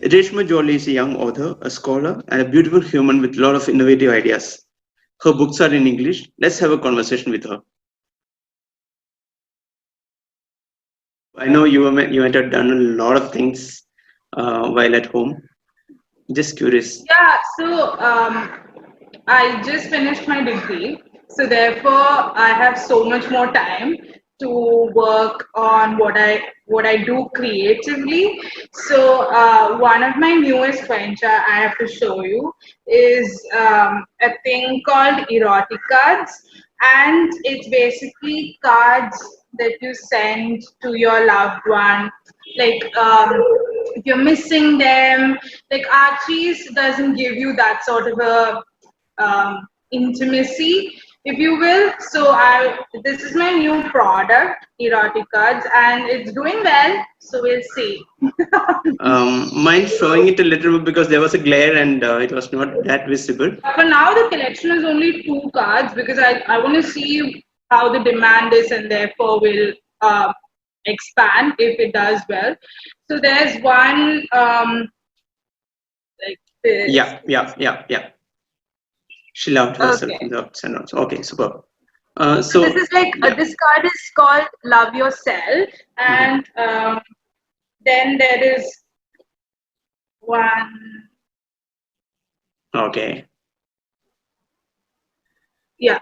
Reshma Joly is a young author, a scholar, and a beautiful human with a lot of innovative ideas. Her books are in English. Let's have a conversation with her. I know you might have done a lot of things while at home. Just curious. Yeah, so I just finished my degree, so therefore I have so much more time to work on what I do creatively. So one of my newest venture I have to show you is a thing called erotic cards, and it's basically cards that you send to your loved one, like if you're missing them. Like Archie's doesn't give you that sort of a intimacy, if you will. So this is my new product, erotic cards, and it's doing well. So we'll see. Mind showing it a little bit because there was a glare and it was not that visible. For now, the collection is only two cards because I want to see how the demand is, and therefore will expand if it does well. So there's one like this. Yeah. She loved herself Okay. in the ups and downs. Okay, superb. So this is like Yeah. this card is called Love Yourself, Mhm. and then there is one. Okay. Yeah,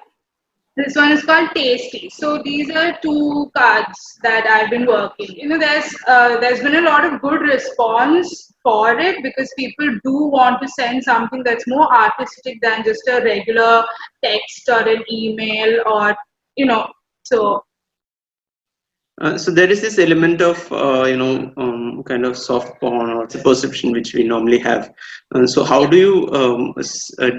this one is called Tasty. So these are two cards that I've been working. There's been a lot of good response for it because people do want to send something that's more artistic than just a regular text or an email, or you know. So So there is this element of kind of soft porn or the perception which we normally have. So how yeah. do you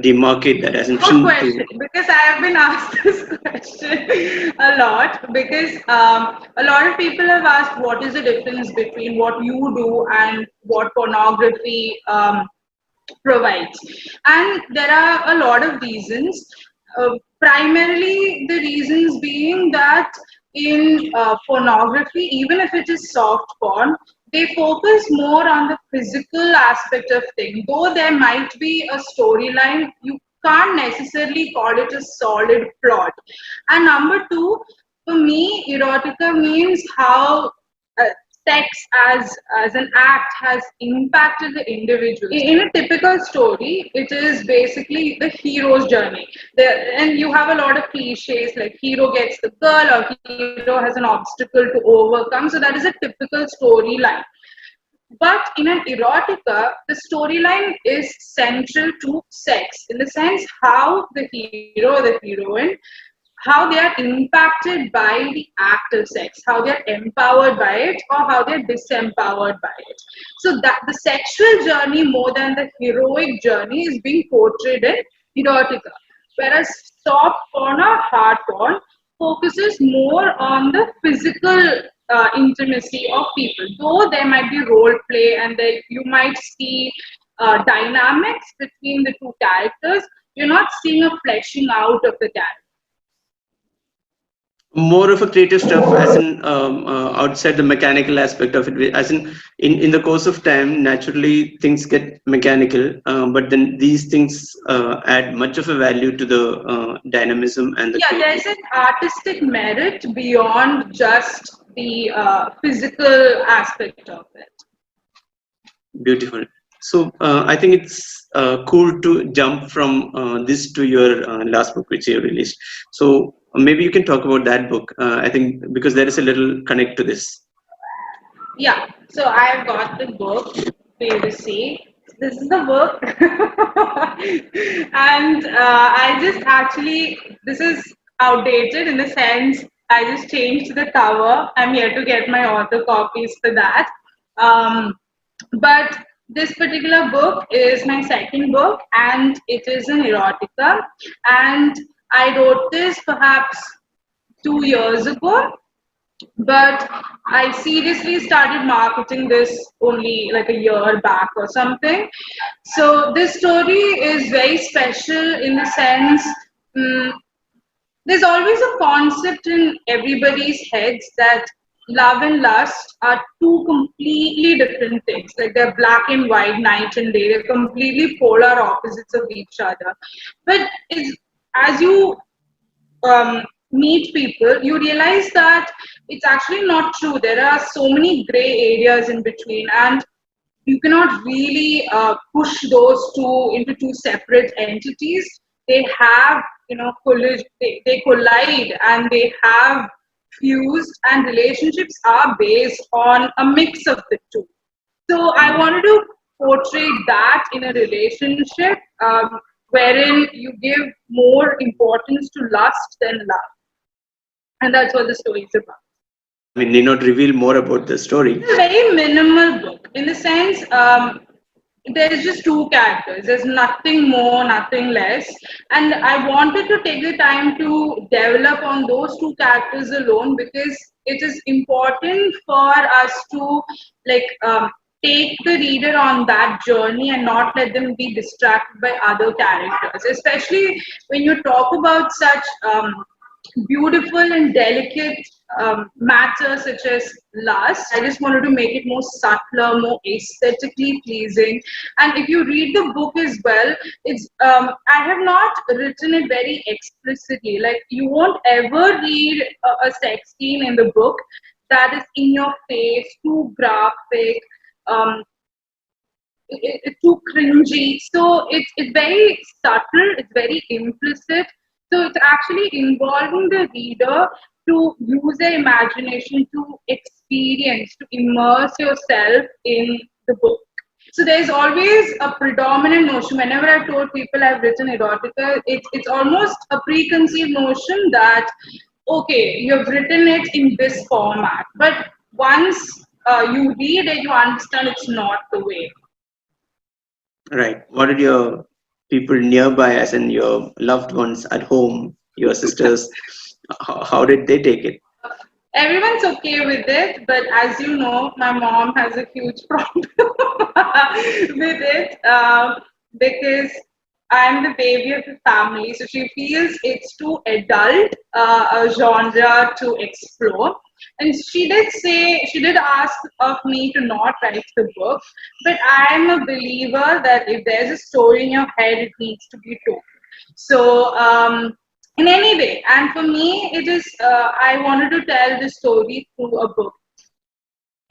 demarcate that as in Good shouldn't question, to? because I have been asked this question a lot, because a lot of people have asked what is the difference between what you do and what pornography provides. And there are a lot of reasons. Primarily, the reasons being that in pornography, even if it is soft porn, they focus more on the physical aspect of things. Though there might be a storyline, you can't necessarily call it a solid plot. And number two, for me, erotica means how uh, sex as an act has impacted the individual. In a typical story, it is basically the hero's journey. And you have a lot of cliches like hero gets the girl or hero has an obstacle to overcome. So that is a typical storyline. But in an erotica, the storyline is central to sex in the sense how the hero or the heroine, how they are impacted by the act of sex, how they are empowered by it, or how they are disempowered by it. So that the sexual journey more than the heroic journey is being portrayed in erotica, whereas soft porn or hard porn focuses more on the physical intimacy of people. Though there might be role play and you might see dynamics between the two characters, you're not seeing a fleshing out of the character. More of a creative stuff as in outside the mechanical aspect of it, as in the course of time naturally things get mechanical, but then these things add much of a value to the dynamism and the Yeah, there's creativity. an artistic merit beyond just the physical aspect of it. Beautiful. So I think it's cool to jump from this to your last book which you released. So maybe you can talk about that book. I think because there is a little connect to this. Yeah, so I've got the book for you to see. This is the book, and I just actually, this is outdated in the sense I just changed the cover. I'm here to get my author copies for that. Um, but this particular book is my second book, and it is an erotica. And I wrote this perhaps 2 years ago, but I seriously started marketing this only like a year back or something. So this story is very special in the sense, mm, there's always a concept in everybody's heads that love and lust are two completely different things. Like they're black and white, night and day. They're completely polar opposites of each other. But it's, as you meet people, you realize that it's actually not true. There are so many gray areas in between, and you cannot really push those two into two separate entities. They have, they collide and they have fused, and relationships are based on a mix of the two. So I wanted to portray that in a relationship wherein you give more importance to lust than love. And that's what the story is about. I mean, need not reveal more about the story. It's a very minimal book in the sense there's just two characters. There's nothing more, nothing less. And I wanted to take the time to develop on those two characters alone because it is important for us to like take the reader on that journey and not let them be distracted by other characters. Especially when you talk about such beautiful and delicate matters such as lust. I just wanted to make it more subtler, more aesthetically pleasing. And if you read the book as well, it's I have not written it very explicitly. Like you won't ever read a sex scene in the book that is in your face, too graphic. Um, it's too cringy. So it's very subtle, it's very implicit. So it's actually involving the reader to use their imagination to experience, to immerse yourself in the book. So there's always a predominant notion. Whenever I've told people I've written erotica, it's almost a preconceived notion that okay, you've written it in this format, but once you read it, you understand it's not the way. Right. What did your people nearby, as in your loved ones at home, your sisters, how did they take it? Everyone's okay with it, but as you know, my mom has a huge problem with it because I'm the baby of the family, so she feels it's too adult a genre to explore. And she did ask of me to not write the book, but I'm a believer that if there's a story in your head, it needs to be told. So, in any way, and for me, it is, I wanted to tell the story through a book.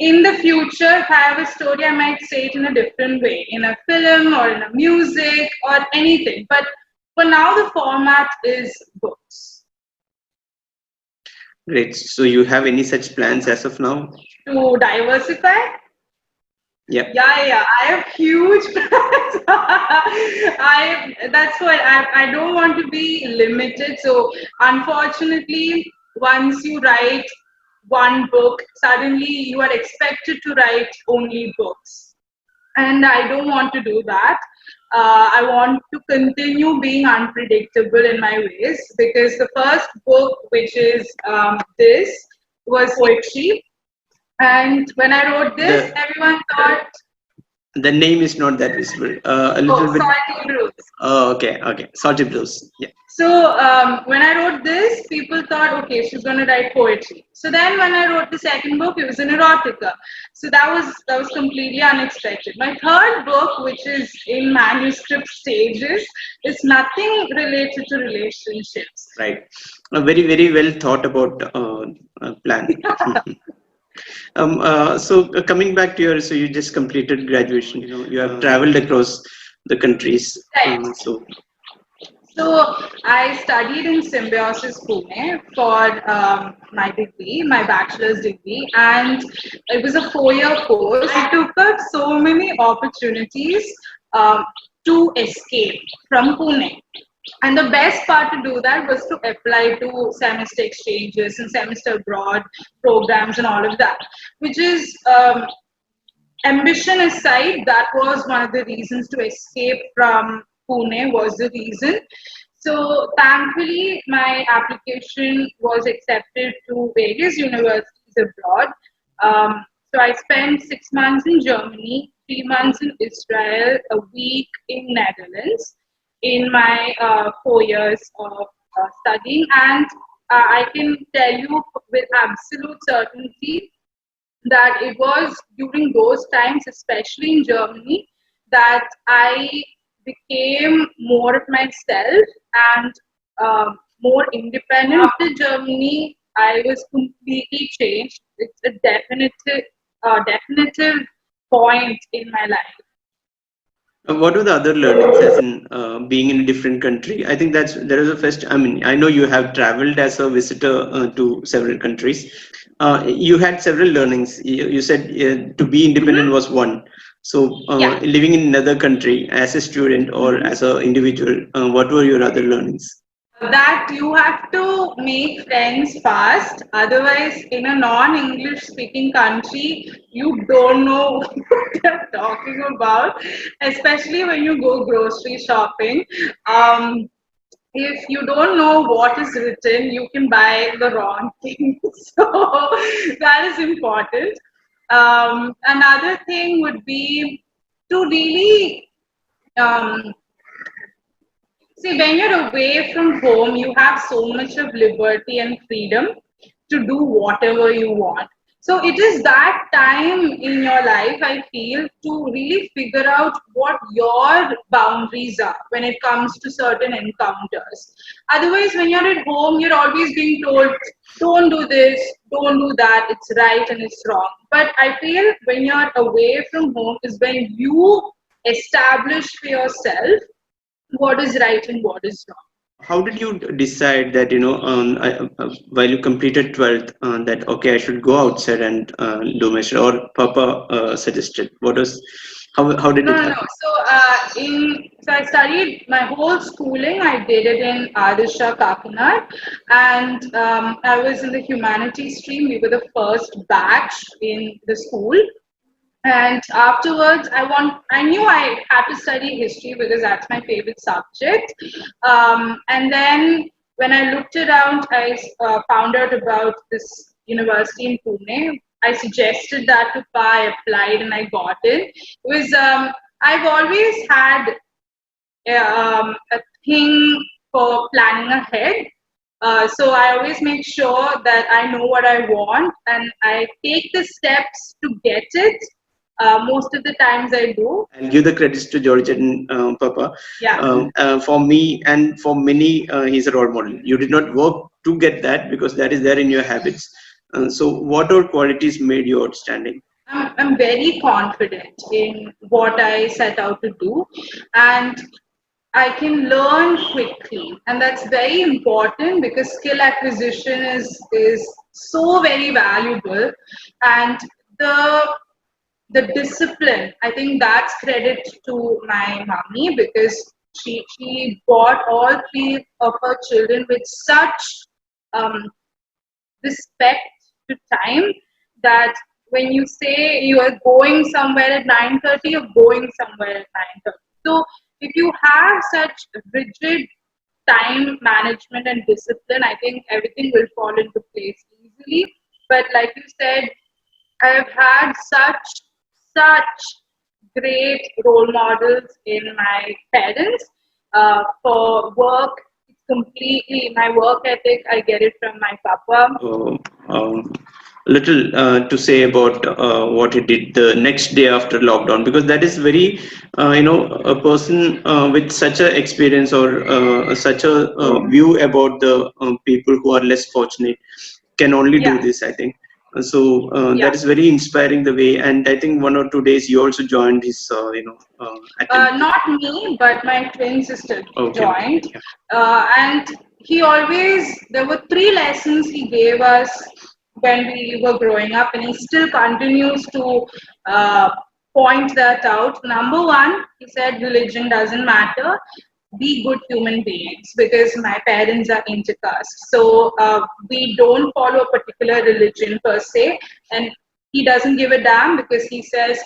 In the future, if I have a story, I might say it in a different way, in a film or in a music or anything. But for now, the format is books. Great. So you have any such plans as of now? To diversify? Yep. Yeah. I have huge plans. That's what I don't want to be limited. So unfortunately, once you write one book, suddenly you are expected to write only books. And I don't want to do that. I want to continue being unpredictable in my ways because the first book, which is this, was poetry. And when I wrote this, everyone thought the name is not that visible. A little bit. Salty Blues. Oh, okay. Salty Blues. Yeah. So when I wrote this, people thought, okay, she's going to write poetry. So then when I wrote the second book, it was an erotica. So that was completely unexpected. My third book, which is in manuscript stages, is nothing related to relationships. Right. A very, very well thought about plan. So coming back to so you just completed graduation. You have traveled across the countries. Right. So I studied in Symbiosis, Pune for my degree, my bachelor's degree, and it was a 4-year course. I took up so many opportunities to escape from Pune. And the best part to do that was to apply to semester exchanges and semester abroad programs and all of that, which is ambition aside, that was one of the reasons to escape from Pune was the reason. So thankfully, my application was accepted to various universities abroad. So I spent 6 months in Germany, 3 months in Israel, a week in Netherlands in my 4 years of studying. And I can tell you with absolute certainty that it was during those times, especially in Germany, that I became more of myself and more independent. After Germany, I was completely changed. It's a definitive point in my life. What are the other learnings as in being in a different country? I think there is a first. I mean, I know you have traveled as a visitor to several countries. You had several learnings. You said to be independent Mhm. was one. So Yeah. living in another country as a student or Mhm. as an individual, what were your other learnings? That you have to make friends fast. Otherwise, in a non-English speaking country, you don't know what they're talking about, especially when you go grocery shopping. Um, if you don't know what is written, you can buy the wrong thing. So that is important. Another thing would be to really um, see, when you're away from home, you have so much of liberty and freedom to do whatever you want. So it is that time in your life, I feel, to really figure out what your boundaries are when it comes to certain encounters. Otherwise, when you're at home, you're always being told, don't do this, don't do that, it's right and it's wrong. But I feel when you're away from home is when you establish for yourself what is right and what is wrong. How did you decide that while you completed 12th that okay I should go outside and do my study, or Papa suggested? What was how did No, it no, no. happen? So I studied my whole schooling. I did it in Adisha, Kakinad, and I was in the humanities stream. We were the first batch in the school, and afterwards I knew I had to study history because that's my favorite subject. And then when I looked around, I found out about this university in Pune. I suggested that to Pa. I applied and I got it was I've always had a thing for planning ahead. So I always make sure that I know what I want and I take the steps to get it. Most of the times I do. I'll give the credits to George and Papa. Yeah. For me and for many, he's a role model. You did not work to get that because that is there in your habits. So, what are qualities made you outstanding? I'm very confident in what I set out to do, and I can learn quickly, and that's very important because skill acquisition is so very valuable, and the the discipline. I think that's credit to my mommy because she brought all three of her children with such um, respect to time that when you say you are going somewhere at 9:30, you're going somewhere at 9:30. So if you have such rigid time management and discipline, I think everything will fall into place easily. But like you said, I've had such great role models in my parents. For work, it's completely my work ethic. I get it from my papa. So, little to say about what he did the next day after lockdown, because that is very, a person with such a experience or such a view about the people who are less fortunate can only do Yeah, this, I think. So yeah. that is very inspiring the way, and I think 1 or 2 days you also joined his, attempt. Not me, but my twin sister Okay, okay, joined. yeah. And there were three lessons he gave us when we were growing up, and he still continues to uh, point that out. Number one, he said religion doesn't matter. Be good human beings because my parents are intercaste. So we don't follow a particular religion per se, and he doesn't give a damn because he says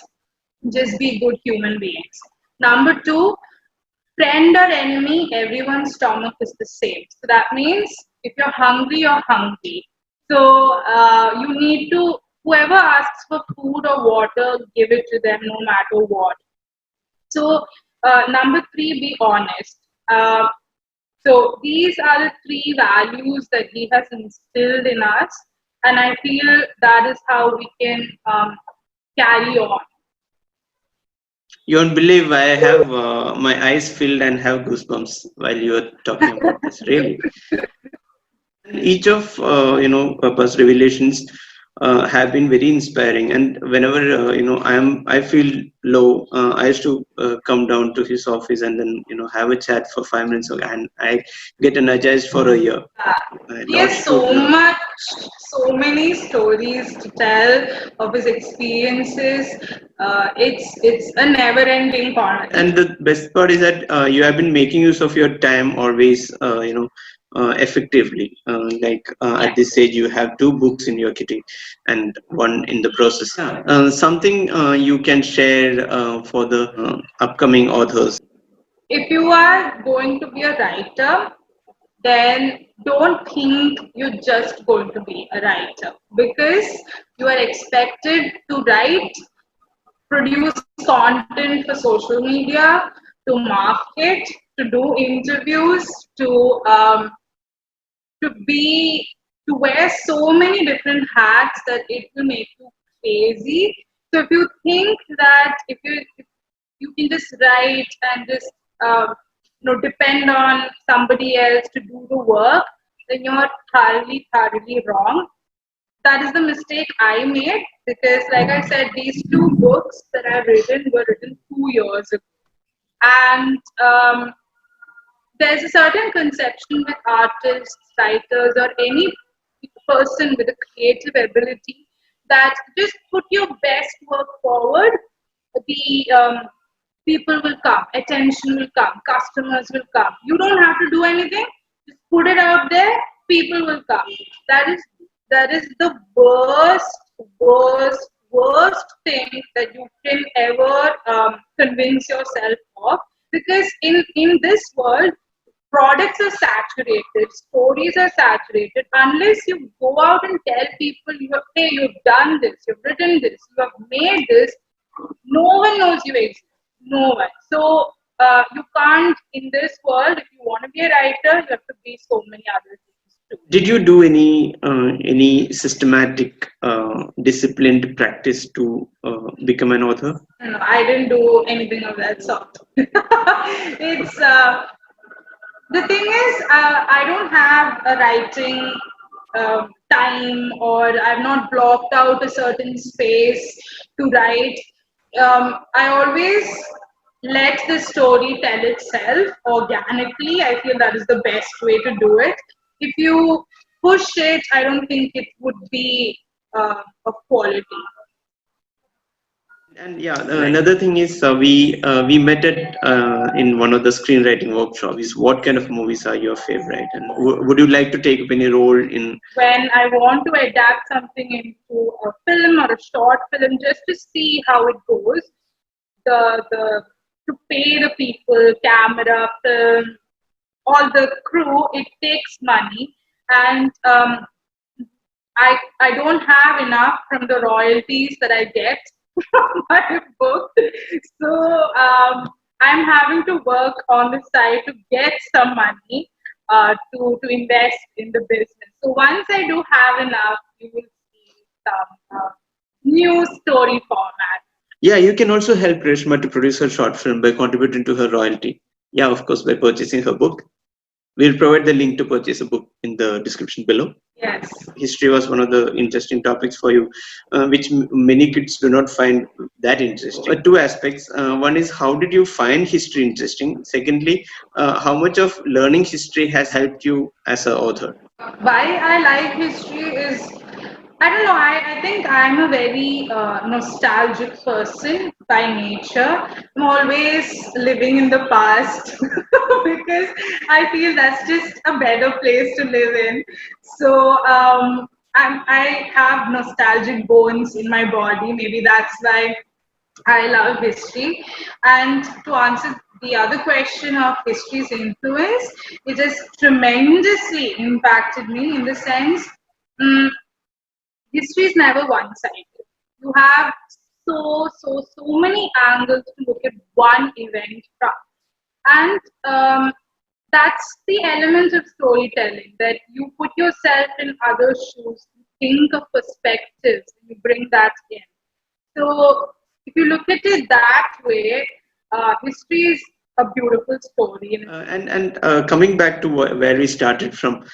just be good human beings. Number two, friend or enemy, everyone's stomach is the same. So that means if you're hungry, you're hungry. So you need to, whoever asks for food or water, give it to them no matter what. So number three, be honest. Uh, So these are the three values that he has instilled in us, and I feel that is how we can carry on. You won't believe I have my eyes filled and have goosebumps while you are talking about this. Really, each of purpose revelations have been very inspiring. And whenever I feel low, I used to come down to his office and then have a chat for 5 minutes, and I get energized for a year. He has Lots so to much, so many stories to tell of his experiences. It's a never-ending conversation. And the best part is that you have been making use of your time always effectively. At this age you have 2 books in your kitty and one in the process. Something you can share for the upcoming authors. If you are going to be a writer, then don't think you're just going to be a writer, because you are expected to write, produce content for social media, to market, to do interviews, to wear so many different hats that it will make you crazy. So if you think that if you can just write and just depend on somebody else to do the work, then you're thoroughly wrong. That is the mistake I made, because, like I said, these 2 books that I've written were written 2 years ago, and there's a certain conception with artists, writers, or any person with a creative ability that just put your best work forward. The people will come, attention will come, customers will come. You don't have to do anything. Just put it out there. People will come. That is the worst thing that you can ever convince yourself of, because in this world products are saturated, stories are saturated. Unless you go out and tell people, hey, you've done this, you've written this, you have made this, no one knows you exist. No one. So you can't, in this world, if you want to be a writer, you have to be so many other things too. Did you do any systematic disciplined practice to become an author? No, I didn't do anything of that sort. It's the thing is, I don't have a writing time, or I've not blocked out a certain space to write. I always let the story tell itself organically. I feel that is the best way to do it. If you push it, I don't think it would be of quality. And yeah, another thing is we met at in one of the screenwriting workshops. What kind of movies are your favorite, and would you like to take up any role in? When I want to adapt something into a film or a short film, just to see how it goes, the to pay the people, camera, film, all the crew, it takes money, and I don't have enough from the royalties that I get from my book. So I'm having to work on the side to get some money to invest in the business. So once I do have enough, you will see some new story format. Yeah, you can also help Reshma to produce her short film by contributing to her royalty. Yeah, of course, by purchasing her book. We'll provide the link to purchase a book in the description below. Yes. History was one of the interesting topics for you, which many kids do not find that interesting. But 2 aspects. One is, how did you find history interesting? Secondly, how much of learning history has helped you as an author? Why I like history is, I don't know, I think I'm a very nostalgic person by nature. I'm always living in the past because I feel that's just a better place to live in. So I have nostalgic bones in my body. Maybe that's why I love history. And to answer the other question of history's influence, it has tremendously impacted me in the sense, mm, history is never one-sided. You have so many angles to look at one event from. And that's the element of storytelling, that you put yourself in other shoes, you think of perspectives, and you bring that in. So if you look at it that way, history is a beautiful story. And coming back to where we started from,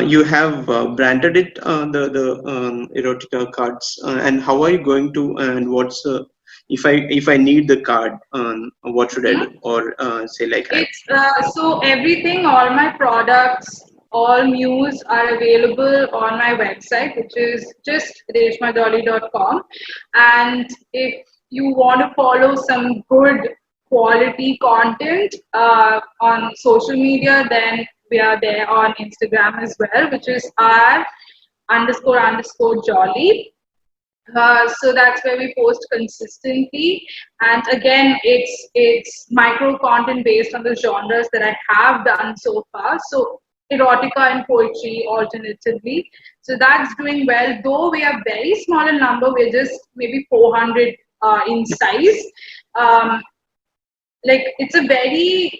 you have branded it, the erotica cards, and how are you going to? And what's if I need the card, what should I Mhm. do? Or say like I. It's so everything, all my products, all news are available on my website, which is just reshmajoly.com. And if you want to follow some good quality content on social media, then we are there on Instagram as well, which is r___ jolly. So that's where we post consistently, and again, it's micro content based on the genres that I have done so far. So erotica and poetry alternatively. So that's doing well, though we are very small in number. We're just maybe 400 in size. Um, like it's a very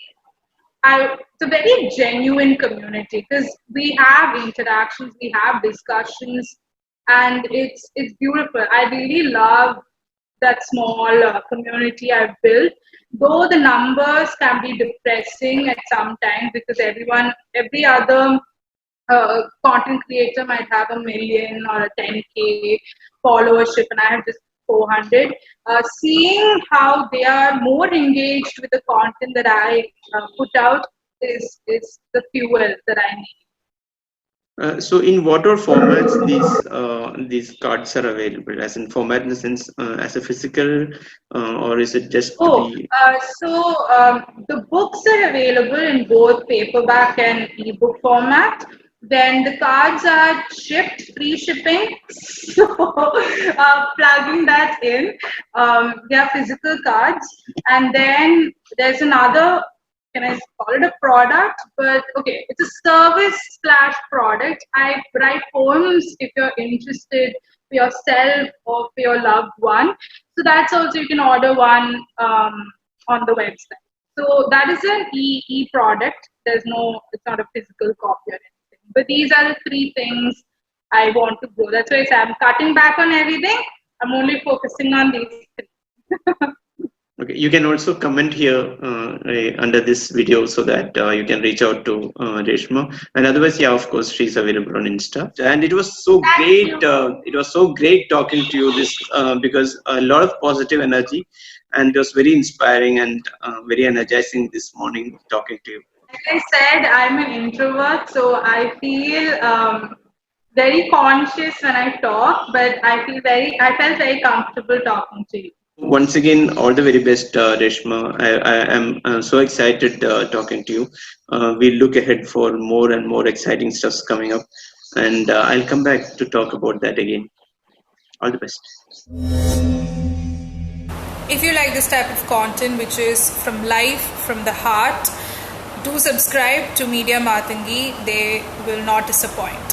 genuine community because we have interactions, we have discussions, and it's beautiful. I really love that small community I've built. Though the numbers can be depressing at some times because every other content creator might have a million or a 10K followership, and I have just 400. Seeing how they are more engaged with the content that I put out is the fuel that I need. So in what all formats these cards are available? As in format in the sense as a physical, or is it just to Oh, be? the books are available in both paperback and ebook format. Then the cards are shipped, free shipping. So, plugging that in, they are physical cards. And then there's another, can I call it a product? But okay, it's a service slash product. I write poems if you're interested for yourself or for your loved one. So that's also, you can order one on the website. So that is an e product. It's not a physical copy or anything. But these are the three things I want to grow. That's why I say I'm cutting back on everything. I'm only focusing on these three. Okay, you can also comment here under this video so that you can reach out to Reshma. And otherwise, yeah, of course, she's available on Insta. And it was so Thank great. you. It was so great talking to you this because a lot of positive energy, and it was very inspiring and very energizing this morning talking to you. Like I said, I'm an introvert, so I feel very conscious when I talk, but I felt very comfortable talking to you. Once again, all the very best, Reshma. I am so excited talking to you. We look ahead for more and more exciting stuffs coming up, and I'll come back to talk about that again. All the best. If you like this type of content, which is from life, from the heart, do subscribe to Media Mathamgi. They will not disappoint.